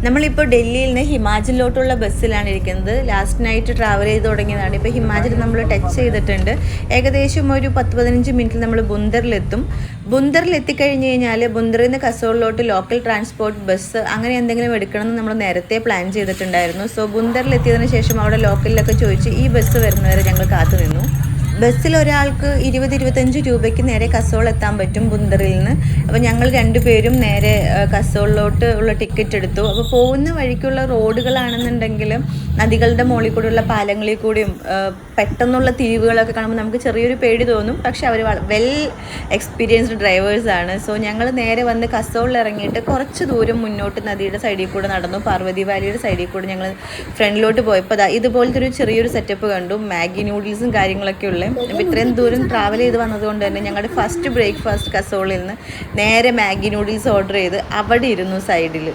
നമ്മളിപ്പോൾ ഡൽഹിയിൽ നിന്ന് ഹിമാചലിലോട്ടുള്ള ബസ്സിലാണ് ഇരിക്കുന്നത്. ലാസ്റ്റ് നൈറ്റ് ട്രാവൽ ചെയ്ത് തുടങ്ങിയതാണ്. ഇപ്പോൾ ഹിമാചൽ നമ്മൾ ടച്ച് ചെയ്തിട്ടുണ്ട്. ഏകദേശം ഒരു 10-15 മിനിറ്റിൽ നമ്മൾ ബുന്ദറിലെത്തും. ബുന്ദറിൽ എത്തിക്കഴിഞ്ഞ് കഴിഞ്ഞാൽ ബുന്ദറിൽ നിന്ന് കസോളിലോട്ട് ലോക്കൽ ട്രാൻസ്പോർട്ട് ബസ് അങ്ങനെ എന്തെങ്കിലും എടുക്കണമെന്ന് നമ്മൾ നേരത്തെ പ്ലാൻ ചെയ്തിട്ടുണ്ടായിരുന്നു. സോ ബുന്ദറിൽ എത്തിയതിന് ശേഷം അവിടെ ലോക്കലിലൊക്കെ ചോദിച്ച് ഈ ബസ് വരുന്നവരെ ഞങ്ങൾ കാത്തു നിന്നു. ബസ്സിൽ ഒരാൾക്ക് 20-25 രൂപയ്ക്ക് നേരെ കസോൾ എത്താൻ പറ്റും ബുന്ദറിൽ നിന്ന്. അപ്പോൾ ഞങ്ങൾ രണ്ടുപേരും നേരെ കസോളിലോട്ട് ഉള്ള ടിക്കറ്റ് എടുത്തു. അപ്പോൾ പോകുന്ന വഴിക്കുള്ള റോഡുകളാണെന്നുണ്ടെങ്കിലും നദികളുടെ മുകളിൽ കൂടെയുള്ള പാലങ്ങളിൽ കൂടിയും പെട്ടെന്നുള്ള തിരിവുകളൊക്കെ കാണുമ്പോൾ നമുക്ക് ചെറിയൊരു പേടി തോന്നും. പക്ഷെ അവർ വെൽ എക്സ്പീരിയൻസ്ഡ് ഡ്രൈവേഴ്സാണ്. സോ ഞങ്ങൾ നേരെ വന്ന് കസോളിൽ ഇറങ്ങിയിട്ട് കുറച്ച് ദൂരം മുന്നോട്ട് നദിയുടെ സൈഡിൽ കൂടെ നടന്നു. പാർവതി വാലിയുടെ സൈഡിൽ കൂടെ ഞങ്ങൾ ഫ്രണ്ടിലോട്ട് പോയപ്പോൾ ഇതുപോലത്തെ ഒരു ചെറിയൊരു സെറ്റപ്പ് കണ്ടു. മാഗി നൂഡിൽസും കാര്യങ്ങളൊക്കെ ഉള്ളത്. അപ്പോൾ ഇത്രയും ദൂരം ട്രാവൽ ചെയ്ത് വന്നതുകൊണ്ട് തന്നെ ഞങ്ങളുടെ ഫസ്റ്റ് ബ്രേക്ക്ഫാസ്റ്റ് കസോളിൽ നിന്ന് നേരെ മാഗി നൂഡിൽസ് ഓർഡർ ചെയ്ത് അവിടെ ഇരുന്നു സൈഡിൽ.